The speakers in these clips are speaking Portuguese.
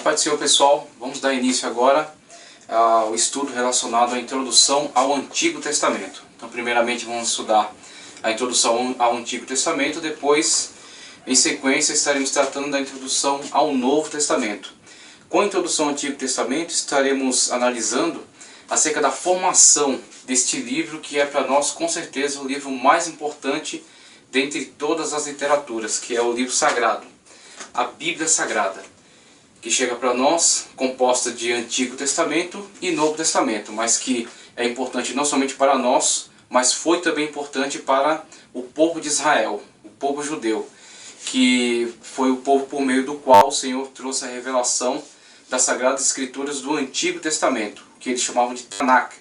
Paz do Senhor, pessoal. Vamos dar início agora ao estudo relacionado à introdução ao Antigo Testamento. Então, primeiramente vamos estudar a introdução ao Antigo Testamento, depois, em sequência, estaremos tratando da introdução ao Novo Testamento. Com a introdução ao Antigo Testamento, estaremos analisando acerca da formação deste livro, que é para nós, com certeza, o livro mais importante dentre todas as literaturas, que é o livro sagrado, a Bíblia Sagrada, que chega para nós composta de Antigo Testamento e Novo Testamento, mas que é importante não somente para nós, mas foi também importante para o povo de Israel, o povo judeu, que foi o povo por meio do qual o Senhor trouxe a revelação das Sagradas Escrituras do Antigo Testamento, que eles chamavam de Tanakh,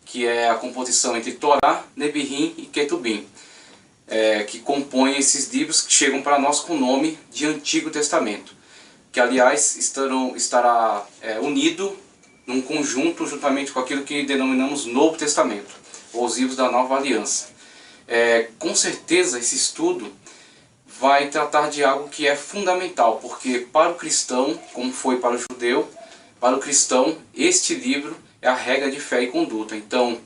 que é a composição entre Torá, Neviim e Ketubim, que compõem esses livros que chegam para nós com o nome de Antigo Testamento, que aliás estará unido num conjunto juntamente com aquilo que denominamos Novo Testamento, ou os livros da Nova Aliança. Com certeza esse estudo vai tratar de algo que é fundamental, porque para o cristão, como foi para o judeu, para o cristão este livro é a regra de fé e conduta. Então,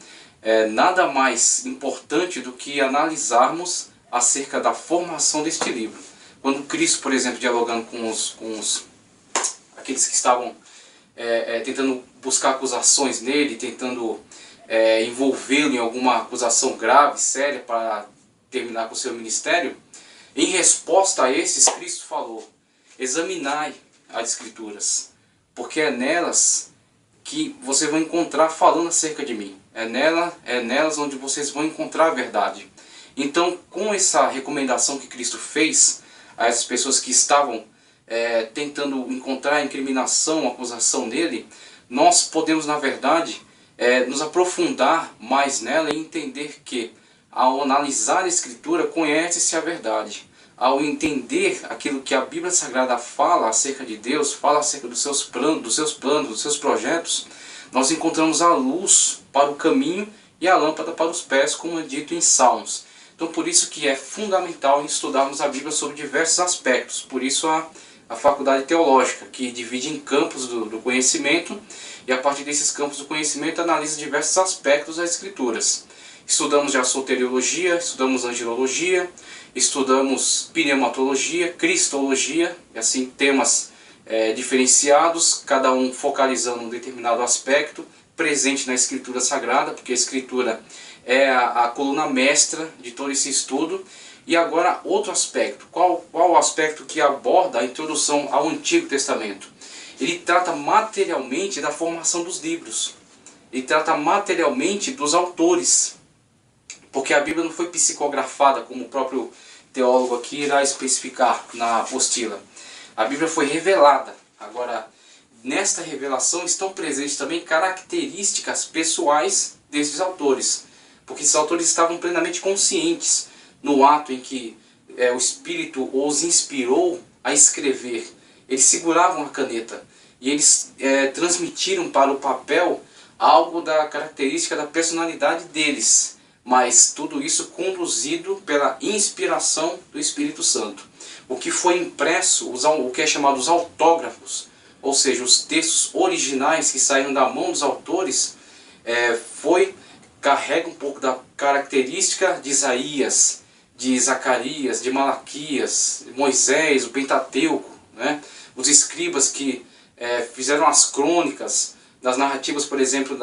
nada mais importante do que analisarmos acerca da formação deste livro. Quando Cristo, por exemplo, dialogando com aqueles que estavam tentando buscar acusações nele, tentando envolvê-lo em alguma acusação grave, séria, para terminar com o seu ministério, em resposta a esses, Cristo falou: examinai as Escrituras, porque é nelas que vocês vão encontrar falando acerca de mim. É nelas onde vocês vão encontrar a verdade. Então, com essa recomendação que Cristo fez a essas pessoas que estavam tentando encontrar incriminação, acusação nele, nós podemos, na verdade, nos aprofundar mais nela e entender que, ao analisar a Escritura, conhece-se a verdade. Ao entender aquilo que a Bíblia Sagrada fala acerca de Deus, fala acerca dos seus planos, dos seus projetos, nós encontramos a luz para o caminho e a lâmpada para os pés, como é dito em Salmos. Então, por isso que é fundamental estudarmos a Bíblia sobre diversos aspectos. Por isso a faculdade teológica, que divide em campos do conhecimento, e a partir desses campos do conhecimento analisa diversos aspectos das Escrituras. Estudamos já soteriologia, estudamos angelologia, estudamos pneumatologia, cristologia, e assim temas diferenciados, cada um focalizando um determinado aspecto, presente na Escritura Sagrada, porque a Escritura é a coluna mestra de todo esse estudo. E agora outro aspecto. Qual o aspecto que aborda a introdução ao Antigo Testamento? Ele trata materialmente da formação dos livros. Ele trata materialmente dos autores. Porque a Bíblia não foi psicografada, como o próprio teólogo aqui irá especificar na apostila. A Bíblia foi revelada. Agora, nesta revelação estão presentes também características pessoais desses autores. Porque esses autores estavam plenamente conscientes no ato em que o Espírito os inspirou a escrever. Eles seguravam a caneta e eles transmitiram para o papel algo da característica da personalidade deles, mas tudo isso conduzido pela inspiração do Espírito Santo. O que foi impresso, o que é chamado os autógrafos, ou seja, os textos originais que saíram da mão dos autores, carrega um pouco da característica de Isaías, de Zacarias, de Malaquias, de Moisés, o Pentateuco, né? Os escribas que fizeram as crônicas das narrativas, por exemplo,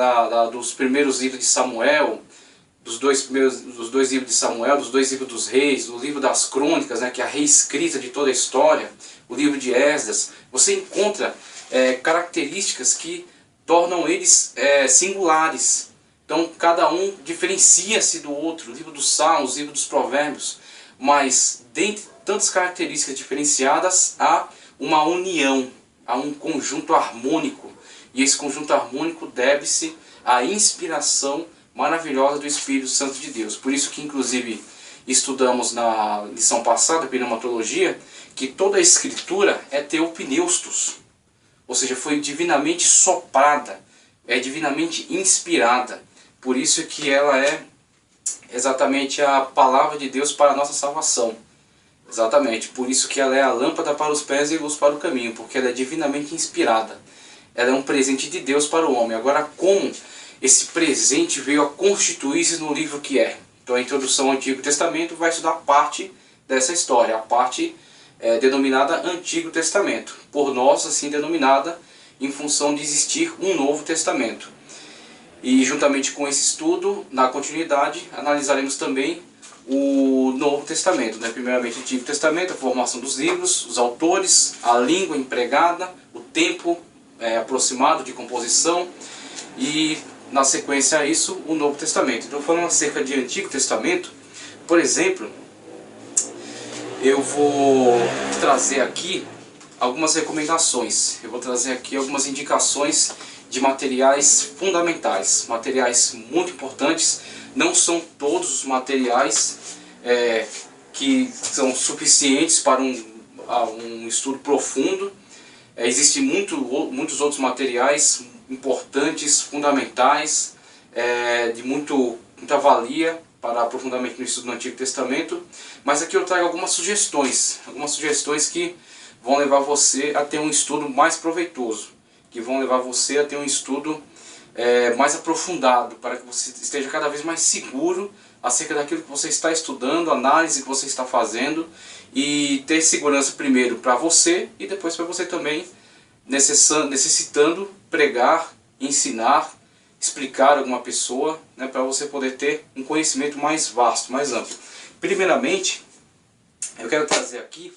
dos primeiros livros de Samuel, dos dois livros de Samuel, dos dois livros dos reis, do livro das crônicas, né, que é a reescrita de toda a história, o livro de Esdras. Você encontra características que tornam eles singulares. Então, cada um diferencia-se do outro, o livro dos Salmos, o livro dos Provérbios, mas dentre tantas características diferenciadas, há uma união, há um conjunto harmônico, e esse conjunto harmônico deve-se à inspiração maravilhosa do Espírito Santo de Deus. Por isso que, inclusive, estudamos na lição passada, pneumatologia, que toda a Escritura é teopneustos, ou seja, foi divinamente soprada, é divinamente inspirada. Por isso que ela é exatamente a palavra de Deus para a nossa salvação. Exatamente, por isso que ela é a lâmpada para os pés e luz para o caminho, porque ela é divinamente inspirada. Ela é um presente de Deus para o homem. Agora, como esse presente veio a constituir-se no livro que é? Então a introdução ao Antigo Testamento vai estudar parte dessa história, a parte denominada Antigo Testamento, por nós assim denominada em função de existir um Novo Testamento. E juntamente com esse estudo, na continuidade, analisaremos também o Novo Testamento, né? Primeiramente o Antigo Testamento, a formação dos livros, os autores, a língua empregada, o tempo aproximado de composição e, na sequência a isso, o Novo Testamento. Então, falando acerca de Antigo Testamento, por exemplo, eu vou trazer aqui algumas recomendações, eu vou trazer aqui algumas indicações de materiais fundamentais, materiais muito importantes. Não são todos os materiais que são suficientes para um estudo profundo. Existem muitos outros materiais importantes, fundamentais, de muita valia para aprofundamento no estudo do Antigo Testamento. Mas aqui eu trago algumas sugestões que vão levar você a ter um estudo mais proveitoso, que vão levar você a ter um estudo mais aprofundado, para que você esteja cada vez mais seguro acerca daquilo que você está estudando, a análise que você está fazendo, e ter segurança primeiro para você e depois para você também, necessitando pregar, ensinar, explicar a alguma pessoa, né, para você poder ter um conhecimento mais vasto, mais amplo. Primeiramente, eu quero trazer aqui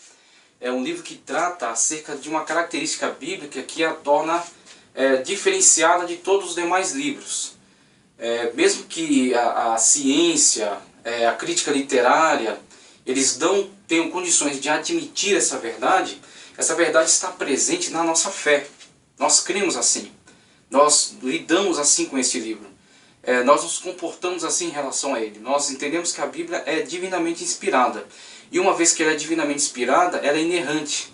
um livro que trata acerca de uma característica bíblica que a torna diferenciada de todos os demais livros. Mesmo que a ciência, a crítica literária, eles tenham condições de admitir essa verdade está presente na nossa fé. Nós cremos assim, nós lidamos assim com esse livro, nós nos comportamos assim em relação a ele. Nós entendemos que a Bíblia é divinamente inspirada, e uma vez que ela é divinamente inspirada, ela é inerrante,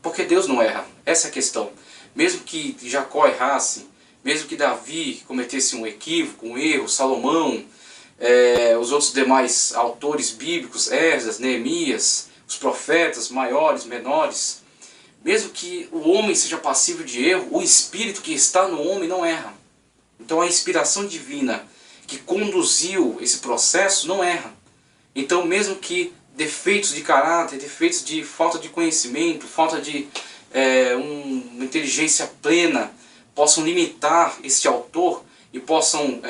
porque Deus não erra, essa é a questão. Mesmo que Jacó errasse, mesmo que Davi cometesse um equívoco, um erro, Salomão, os outros demais autores bíblicos, Esdras, Neemias, os profetas maiores, menores, mesmo que o homem seja passível de erro, o Espírito que está no homem não erra. Então a inspiração divina que conduziu esse processo não erra. Então mesmo que defeitos de caráter, defeitos de falta de conhecimento, falta de uma inteligência plena possam limitar este autor e possam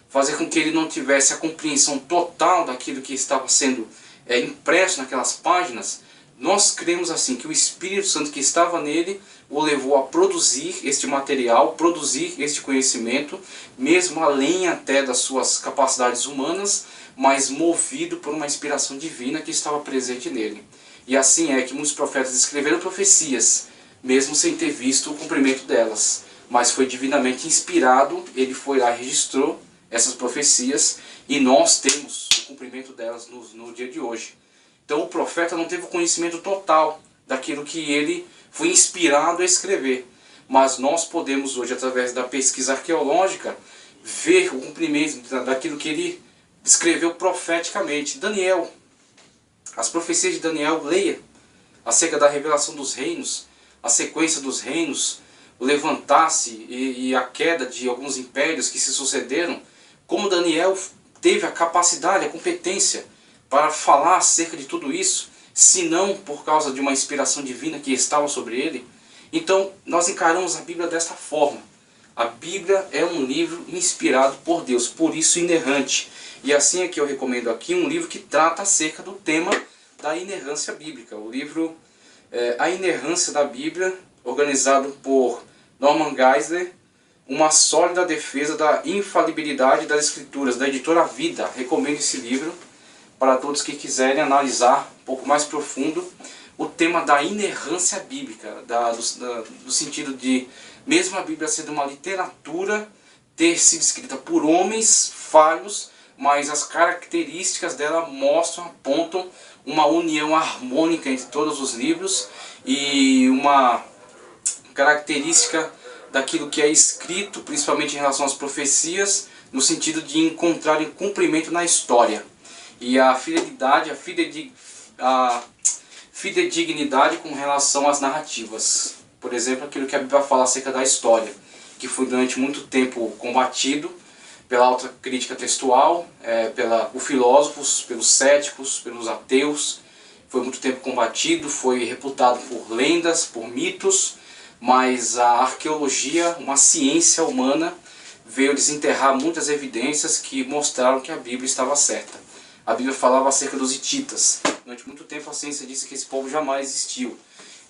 fazer com que ele não tivesse a compreensão total daquilo que estava sendo impresso naquelas páginas, nós cremos assim que o Espírito Santo que estava nele o levou a produzir este material, produzir este conhecimento, mesmo além até das suas capacidades humanas, mas movido por uma inspiração divina que estava presente nele. E assim é que muitos profetas escreveram profecias, mesmo sem ter visto o cumprimento delas. Mas foi divinamente inspirado, ele foi lá e registrou essas profecias, e nós temos o cumprimento delas no dia de hoje. Então o profeta não teve o conhecimento total daquilo que ele foi inspirado a escrever. Mas nós podemos hoje, através da pesquisa arqueológica, ver o cumprimento daquilo que ele escreveu profeticamente. Daniel, as profecias de Daniel, leia acerca da revelação dos reinos, a sequência dos reinos, o levantar-se e a queda de alguns impérios que se sucederam, como Daniel teve a capacidade, a competência para falar acerca de tudo isso, se não por causa de uma inspiração divina que estava sobre ele. Então nós encaramos a Bíblia desta forma. A Bíblia é um livro inspirado por Deus, por isso inerrante. E assim é que eu recomendo aqui um livro que trata acerca do tema da inerrância bíblica. O livro A Inerrância da Bíblia, organizado por Norman Geisler, uma sólida defesa da infalibilidade das Escrituras, da editora Vida. Recomendo esse livro para todos que quiserem analisar um pouco mais profundo o tema da inerrância bíblica, do sentido de, mesmo a Bíblia sendo uma literatura, ter sido escrita por homens falhos, mas as características dela mostram, apontam uma união harmônica entre todos os livros e uma característica daquilo que é escrito, principalmente em relação às profecias, no sentido de encontrarem cumprimento na história. E a fidelidade, fidedignidade com relação às narrativas. Por exemplo, aquilo que a Bíblia fala acerca da história, que foi durante muito tempo combatido pela autocrítica textual, por filósofos, pelos céticos, pelos ateus. Foi muito tempo combatido, foi reputado por lendas, por mitos, mas a arqueologia, uma ciência humana, veio desenterrar muitas evidências que mostraram que a Bíblia estava certa. A Bíblia falava acerca dos hititas. Durante muito tempo a ciência disse que esse povo jamais existiu.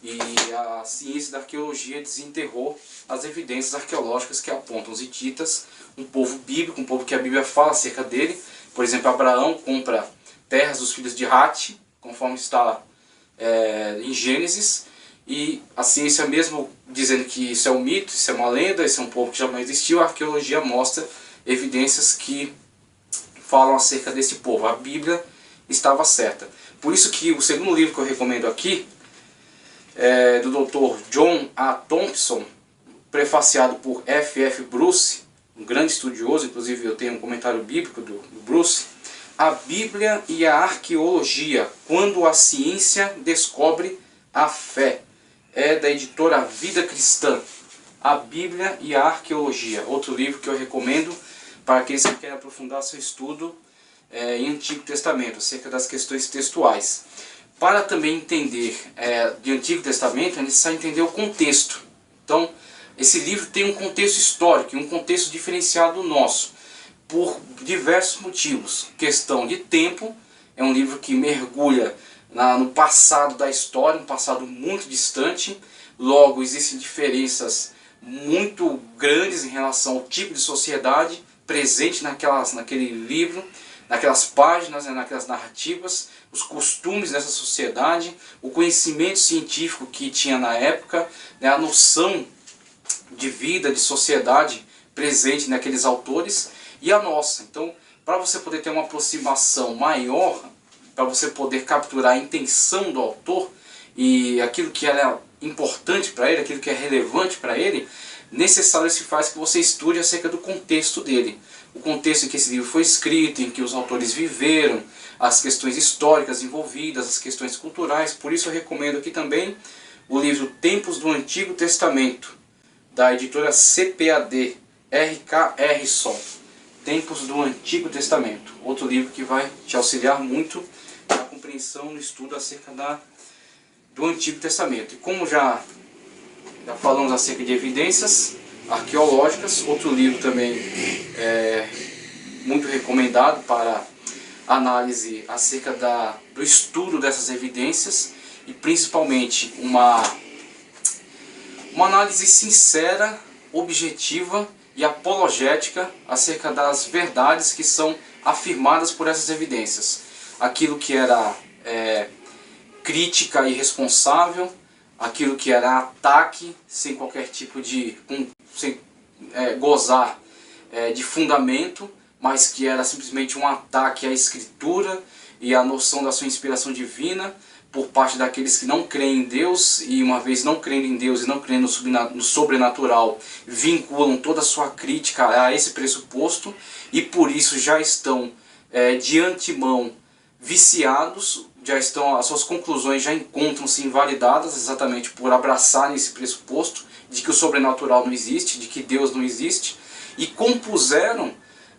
E a ciência da arqueologia desenterrou as evidências arqueológicas que apontam os hititas, um povo bíblico, um povo que a Bíblia fala acerca dele. Por exemplo, Abraão compra terras dos filhos de Hati, conforme está em Gênesis, e a ciência mesmo dizendo que isso é um mito, isso é uma lenda, isso é um povo que jamais existiu, a arqueologia mostra evidências que falam acerca desse povo. A Bíblia estava certa. Por isso que o segundo livro que eu recomendo aqui é do Dr. John A. Thompson, prefaciado por F.F. Bruce, um grande estudioso, inclusive eu tenho um comentário bíblico do Bruce, A Bíblia e a Arqueologia, quando a ciência descobre a fé. É da editora Vida Cristã. A Bíblia e a Arqueologia, outro livro que eu recomendo para aqueles que querem aprofundar seu estudo em Antigo Testamento, acerca das questões textuais. Para também entender de Antigo Testamento, é necessário entender o contexto. Então, esse livro tem um contexto histórico, um contexto diferenciado do nosso, por diversos motivos. Questão de tempo, é um livro que mergulha no passado da história, um passado muito distante. Logo, existem diferenças muito grandes em relação ao tipo de sociedade presente naquele livro, naquelas páginas, naquelas narrativas, os costumes dessa sociedade, o conhecimento científico que tinha na época, a noção de vida, de sociedade presente naqueles autores e a nossa. Então, para você poder ter uma aproximação maior, para você poder capturar a intenção do autor e aquilo que é importante para ele, aquilo que é relevante para ele, necessário se faz que você estude acerca do contexto dele. O contexto em que esse livro foi escrito, em que os autores viveram, as questões históricas envolvidas, as questões culturais. Por isso eu recomendo aqui também o livro Tempos do Antigo Testamento, da editora CPAD, R.K. Harrison. Tempos do Antigo Testamento. Outro livro que vai te auxiliar muito na compreensão, no estudo acerca do Antigo Testamento. E como já falamos acerca de evidências arqueológicas, outro livro também muito recomendado para análise acerca do estudo dessas evidências e principalmente uma análise sincera, objetiva e apologética acerca das verdades que são afirmadas por essas evidências. Aquilo que era crítica irresponsável, aquilo que era ataque sem qualquer tipo de sem gozar de fundamento, mas que era simplesmente um ataque à Escritura e à noção da sua inspiração divina por parte daqueles que não creem em Deus, e uma vez não crendo em Deus e não crendo no sobrenatural, vinculam toda a sua crítica a esse pressuposto e por isso já estão de antemão viciados, as suas conclusões já encontram-se invalidadas exatamente por abraçarem esse pressuposto de que o sobrenatural não existe, de que Deus não existe, e compuseram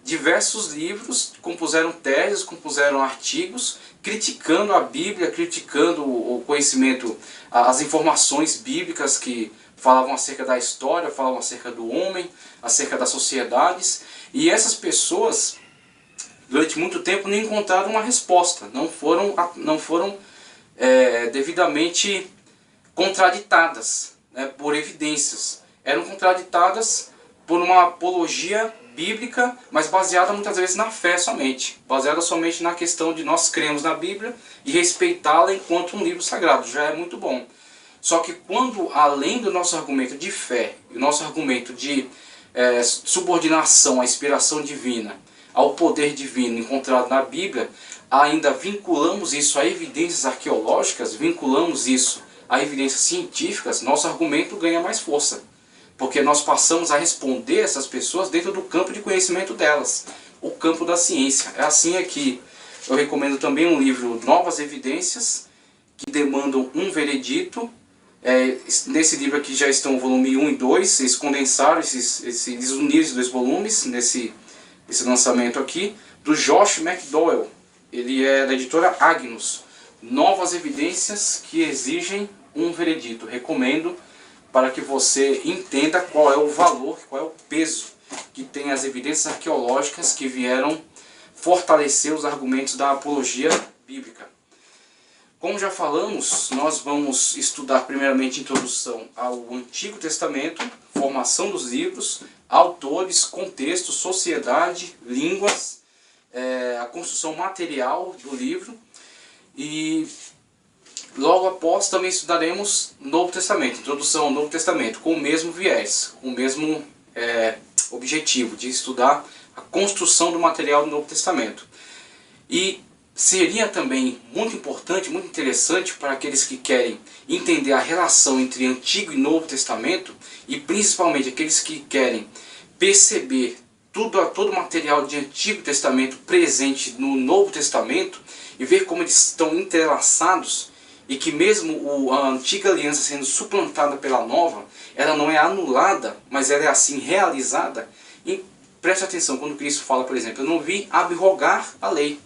diversos livros, compuseram teses, compuseram artigos, criticando a Bíblia, criticando o conhecimento, as informações bíblicas que falavam acerca da história, falavam acerca do homem, acerca das sociedades, e essas pessoas durante muito tempo não encontraram uma resposta, não foram devidamente contraditadas por evidências. Eram contraditadas por uma apologia bíblica, mas baseada muitas vezes na fé somente. Baseada somente na questão de nós cremos na Bíblia e respeitá-la enquanto um livro sagrado. Já é muito bom. Só que quando, além do nosso argumento de fé, e o nosso argumento de subordinação à inspiração divina, ao poder divino encontrado na Bíblia, ainda vinculamos isso a evidências arqueológicas, vinculamos isso a evidências científicas, nosso argumento ganha mais força. Porque nós passamos a responder essas pessoas dentro do campo de conhecimento delas, o campo da ciência. É assim aqui. Eu recomendo também um livro Novas Evidências, que demandam um veredito. Nesse livro aqui já estão o volume 1 e 2, eles condensaram, eles uniram esses 2 volumes nesse lançamento aqui, do Josh McDowell. Ele é da editora Agnus. Novas evidências que exigem um veredito. Recomendo para que você entenda qual é o valor, qual é o peso que tem as evidências arqueológicas que vieram fortalecer os argumentos da apologia bíblica. Como já falamos, nós vamos estudar primeiramente introdução ao Antigo Testamento, formação dos livros, autores, contexto, sociedade, línguas, a construção material do livro, e logo após também estudaremos Novo Testamento, introdução ao Novo Testamento, com o mesmo viés, com o mesmo objetivo de estudar a construção do material do Novo Testamento. E seria também muito importante, muito interessante para aqueles que querem entender a relação entre Antigo e Novo Testamento, e principalmente aqueles que querem perceber todo o material de Antigo Testamento presente no Novo Testamento e ver como eles estão entrelaçados, e que mesmo a antiga aliança sendo suplantada pela nova, ela não é anulada, mas ela é assim realizada. E preste atenção quando Cristo fala, por exemplo, eu não vim abrogar a lei,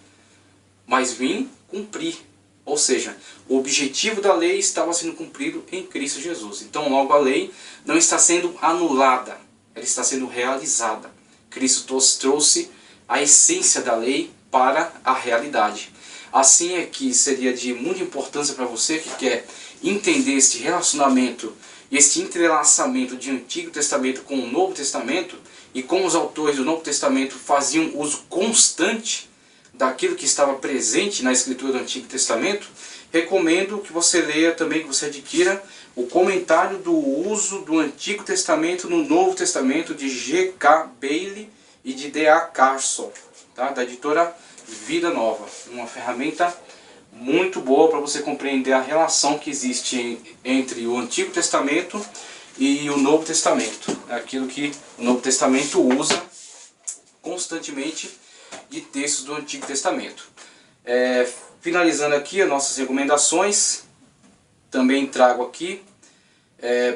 mas vim cumprir. Ou seja, o objetivo da lei estava sendo cumprido em Cristo Jesus. Então logo a lei não está sendo anulada, ela está sendo realizada. Cristo trouxe a essência da lei para a realidade. Assim é que seria de muita importância para você que quer entender este relacionamento e este entrelaçamento de Antigo Testamento com o Novo Testamento, e como os autores do Novo Testamento faziam uso constante daquilo que estava presente na escritura do Antigo Testamento. Recomendo que você leia também, que você adquira o comentário do uso do Antigo Testamento no Novo Testamento de G.K. Bailey e de D.A. Carson, tá? Da editora Vida Nova. Uma ferramenta muito boa para você compreender a relação que existe entre o Antigo Testamento e o Novo Testamento. Aquilo que o Novo Testamento usa constantemente de textos do Antigo Testamento. Finalizando aqui as nossas recomendações, também trago aqui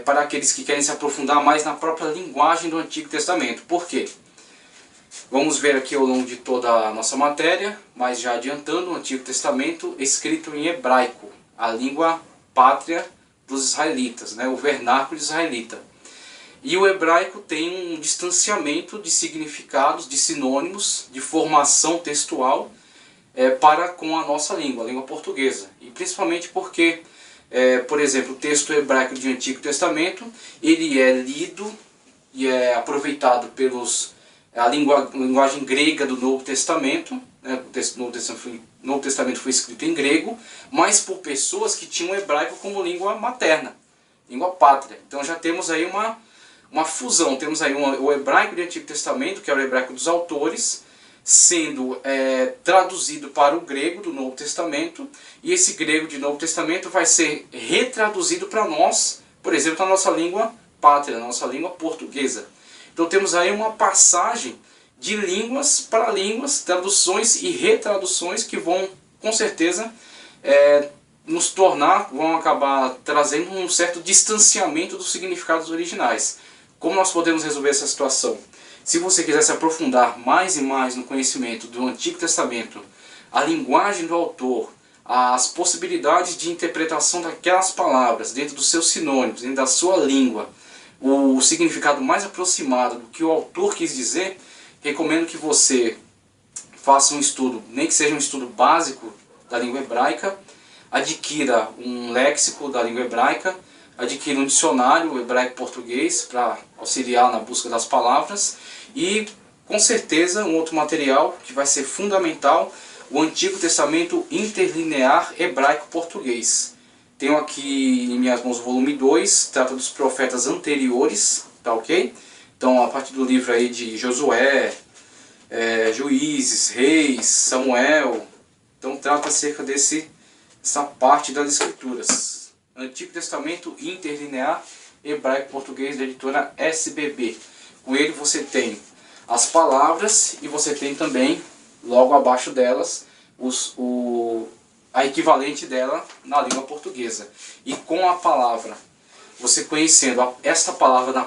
para aqueles que querem se aprofundar mais na própria linguagem do Antigo Testamento. Por quê? Vamos ver aqui ao longo de toda a nossa matéria, mas já adiantando, o Antigo Testamento escrito em hebraico, a língua pátria dos israelitas, né, o vernáculo israelita. E o hebraico tem um distanciamento de significados, de sinônimos, de formação textual para com a nossa língua, a língua portuguesa. E principalmente porque, por exemplo, o texto hebraico do Antigo Testamento, ele é lido e é aproveitado a linguagem grega do Novo Testamento, né? O Novo Testamento foi escrito em grego, mas por pessoas que tinham o hebraico como língua materna, língua pátria. Então já temos aí uma fusão, temos aí o hebraico do Antigo Testamento, que era o hebraico dos autores, sendo traduzido para o grego do Novo Testamento, e esse grego de Novo Testamento vai ser retraduzido para nós, por exemplo, na nossa língua pátria, na nossa língua portuguesa. Então temos aí uma passagem de línguas para línguas, traduções e retraduções que vão, com certeza, vão acabar trazendo um certo distanciamento dos significados originais. Como nós podemos resolver essa situação? Se você quiser se aprofundar mais e mais no conhecimento do Antigo Testamento, a linguagem do autor, as possibilidades de interpretação daquelas palavras dentro dos seus sinônimos, dentro da sua língua, o significado mais aproximado do que o autor quis dizer, recomendo que você faça um estudo, nem que seja um estudo básico da língua hebraica, adquira um léxico da língua hebraica, adquira um dicionário hebraico-português para auxiliar na busca das palavras, e com certeza um outro material que vai ser fundamental, o Antigo Testamento Interlinear Hebraico-Português. Tenho aqui em minhas mãos o volume 2, trata dos profetas anteriores, tá ok? Então a partir do livro aí de Josué, Juízes, Reis, Samuel, então trata acerca dessa parte das Escrituras. Antigo Testamento Interlinear Hebraico-Português da editora SBB. Com ele você tem as palavras e você tem também, logo abaixo delas, a equivalente dela na língua portuguesa. E com a palavra, você conhecendo esta palavra na